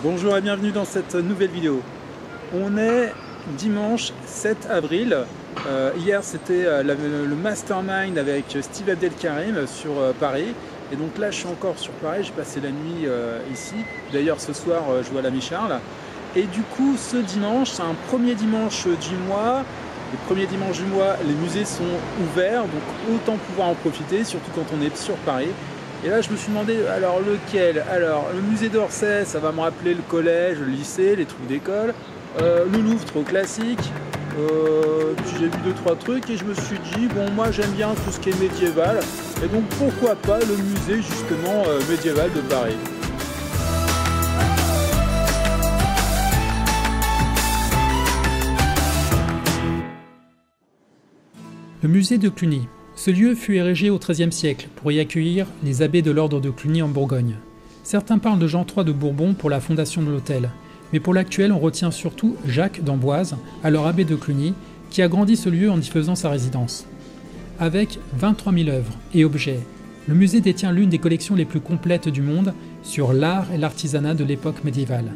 Bonjour et bienvenue dans cette nouvelle vidéo. On est dimanche 7 avril. Hier c'était le mastermind avec Steve Abdelkarim sur Paris. Et donc là je suis encore sur Paris, j'ai passé la nuit ici. D'ailleurs ce soir je vois l'ami Charles. Et du coup ce dimanche, c'est un premier dimanche du mois. Le premier dimanche du mois, les musées sont ouverts, donc autant pouvoir en profiter, surtout quand on est sur Paris. Et là, je me suis demandé, alors lequel? Alors, le musée d'Orsay, ça va me rappeler le collège, le lycée, les trucs d'école. Le Louvre, trop classique. Puis j'ai vu 2-3 trucs et je me suis dit, bon, moi j'aime bien tout ce qui est médiéval. Et donc, pourquoi pas le musée, justement, médiéval de Paris. Le musée de Cluny. Ce lieu fut érigé au XIIIe siècle pour y accueillir les abbés de l'ordre de Cluny en Bourgogne. Certains parlent de Jean III de Bourbon pour la fondation de l'hôtel, mais pour l'actuel on retient surtout Jacques d'Amboise, alors abbé de Cluny, qui a grandi ce lieu en y faisant sa résidence. Avec 23 000 œuvres et objets, le musée détient l'une des collections les plus complètes du monde sur l'art et l'artisanat de l'époque médiévale.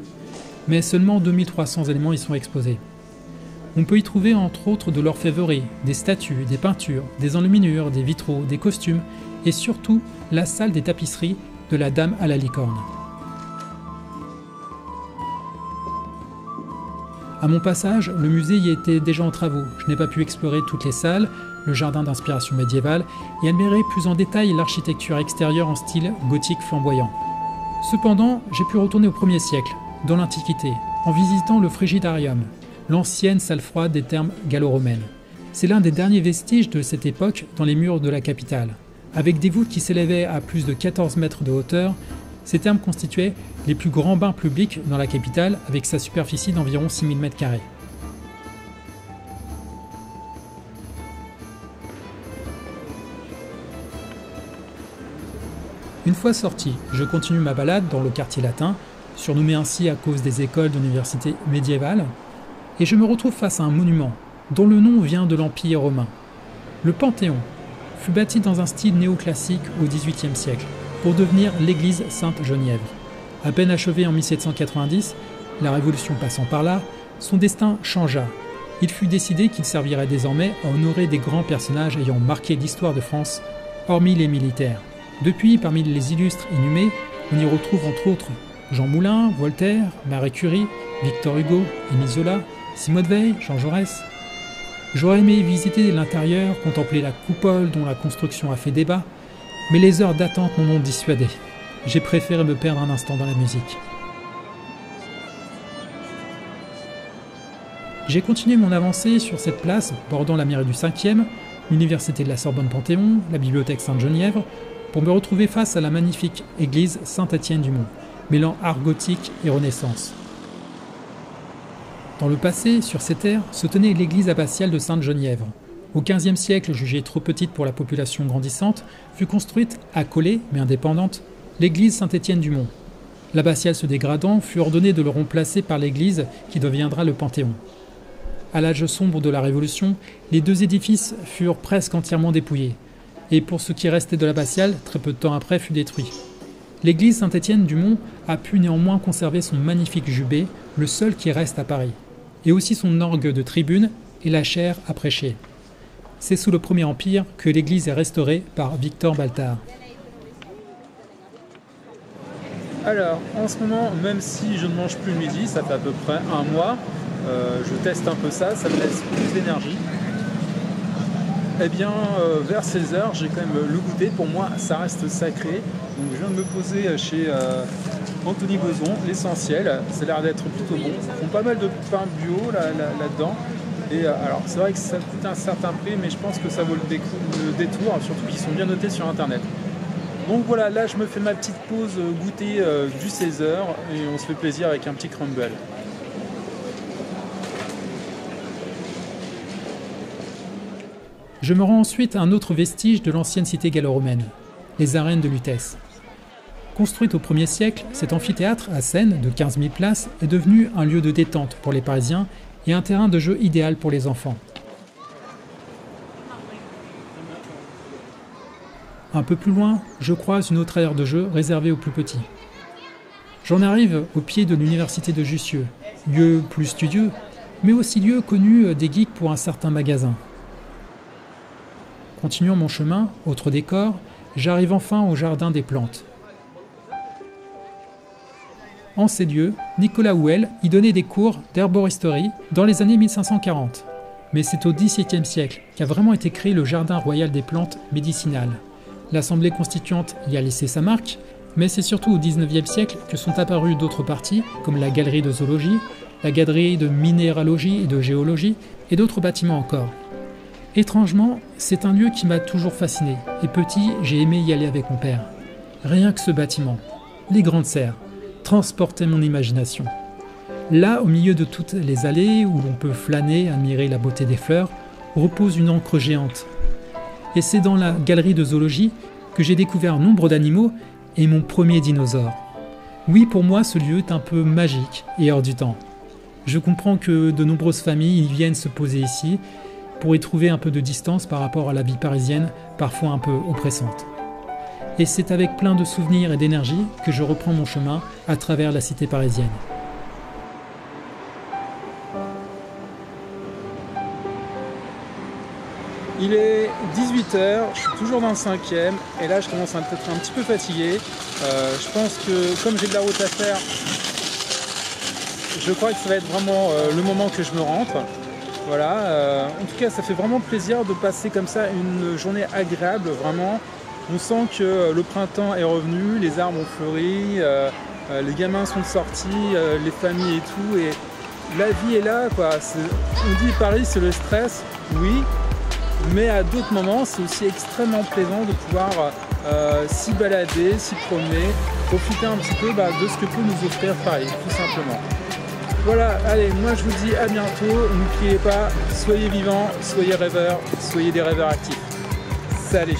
Mais seulement 2300 éléments y sont exposés. On peut y trouver entre autres de l'orfèvrerie, des statues, des peintures, des enluminures, des vitraux, des costumes et surtout la salle des tapisseries de la Dame à la licorne. À mon passage, le musée y était déjà en travaux. Je n'ai pas pu explorer toutes les salles, le jardin d'inspiration médiévale et admirer plus en détail l'architecture extérieure en style gothique flamboyant. Cependant, j'ai pu retourner au 1er siècle, dans l'Antiquité, en visitant le Frigidarium, l'ancienne salle froide des thermes gallo-romaines. C'est l'un des derniers vestiges de cette époque dans les murs de la capitale. Avec des voûtes qui s'élevaient à plus de 14 mètres de hauteur, ces thermes constituaient les plus grands bains publics dans la capitale avec sa superficie d'environ 6000 m². Une fois sorti, je continue ma balade dans le quartier latin, surnommé ainsi à cause des écoles d'université médiévales, et je me retrouve face à un monument, dont le nom vient de l'Empire romain. Le Panthéon fut bâti dans un style néoclassique au XVIIIe siècle, pour devenir l'église Sainte-Geneviève. À peine achevée en 1790, la Révolution passant par là, son destin changea. Il fut décidé qu'il servirait désormais à honorer des grands personnages ayant marqué l'histoire de France, hormis les militaires. Depuis, parmi les illustres inhumés, on y retrouve entre autres Jean Moulin, Voltaire, Marie Curie, Victor Hugo, Émile Zola, Simone Veil, Jean Jaurès. J'aurais aimé visiter l'intérieur, contempler la coupole dont la construction a fait débat, mais les heures d'attente m'en ont dissuadé. J'ai préféré me perdre un instant dans la musique. J'ai continué mon avancée sur cette place, bordant la mairie du 5e, l'université de la Sorbonne Panthéon, la bibliothèque Sainte-Geneviève, pour me retrouver face à la magnifique église Saint-Étienne-du-Mont, mêlant art gothique et renaissance. Dans le passé, sur ces terres, se tenait l'église abbatiale de Sainte-Geneviève. Au XVe siècle, jugée trop petite pour la population grandissante, fut construite, accolée mais indépendante, l'église Saint-Étienne-du-Mont. L'abbatiale se dégradant, fut ordonné de le remplacer par l'église qui deviendra le Panthéon. À l'âge sombre de la Révolution, les deux édifices furent presque entièrement dépouillés, et pour ce qui restait de l'abbatiale, très peu de temps après fut détruit. L'église Saint-Étienne-du-Mont a pu néanmoins conserver son magnifique jubé, le seul qui reste à Paris, et aussi son orgue de tribune et la chaire à prêcher. C'est sous le Premier Empire que l'église est restaurée par Victor Baltard. Alors, en ce moment, même si je ne mange plus le midi, ça fait à peu près un mois, je teste un peu ça, ça me laisse plus d'énergie. Eh bien, vers 16h, j'ai quand même le goûter. Pour moi, ça reste sacré. Donc, je viens de me poser chez Anthony Boson, l'essentiel. Ça a l'air d'être plutôt bon. Ils font pas mal de pain bio là-dedans. Et alors, c'est vrai que ça coûte un certain prix, mais je pense que ça vaut le détour, surtout qu'ils sont bien notés sur Internet. Donc voilà, là, je me fais ma petite pause goûter du 16h et on se fait plaisir avec un petit crumble. Je me rends ensuite à un autre vestige de l'ancienne cité gallo-romaine, les arènes de Lutèce. Construite au 1er siècle, cet amphithéâtre à Seine de 15 000 places est devenu un lieu de détente pour les Parisiens et un terrain de jeu idéal pour les enfants. Un peu plus loin, je croise une autre aire de jeu réservée aux plus petits. J'en arrive au pied de l'université de Jussieu, lieu plus studieux, mais aussi lieu connu des geeks pour un certain magasin. Continuant mon chemin, autre décor, j'arrive enfin au jardin des plantes. En ces lieux, Nicolas Houel y donnait des cours d'herboristerie dans les années 1540. Mais c'est au XVIIe siècle qu'a vraiment été créé le jardin royal des plantes médicinales. L'Assemblée constituante y a laissé sa marque, mais c'est surtout au XIXe siècle que sont apparues d'autres parties, comme la galerie de zoologie, la galerie de minéralogie et de géologie, et d'autres bâtiments encore. Étrangement, c'est un lieu qui m'a toujours fasciné, et petit, j'ai aimé y aller avec mon père. Rien que ce bâtiment, les grandes serres, transportait mon imagination. Là, au milieu de toutes les allées où l'on peut flâner, admirer la beauté des fleurs, repose une ancre géante. Et c'est dans la galerie de zoologie que j'ai découvert nombre d'animaux et mon premier dinosaure. Oui, pour moi, ce lieu est un peu magique et hors du temps. Je comprends que de nombreuses familles y viennent se poser ici pour y trouver un peu de distance par rapport à la vie parisienne, parfois un peu oppressante. Et c'est avec plein de souvenirs et d'énergie que je reprends mon chemin à travers la cité parisienne. Il est 18h, je suis toujours dans le 5e et là je commence à être un petit peu fatigué. Je pense que comme j'ai de la route à faire, je crois que ça va être vraiment le moment que je me rentre. Voilà, en tout cas ça fait vraiment plaisir de passer comme ça une journée agréable, vraiment. On sent que le printemps est revenu, les arbres ont fleuri, les gamins sont sortis, les familles et tout, et la vie est là, quoi. On dit Paris c'est le stress, oui. Mais à d'autres moments, c'est aussi extrêmement plaisant de pouvoir s'y balader, s'y promener, profiter un petit peu de ce que peut nous offrir Paris, tout simplement. Voilà, allez, moi je vous dis à bientôt. N'oubliez pas, soyez vivants, soyez rêveurs, soyez des rêveurs actifs. Salut!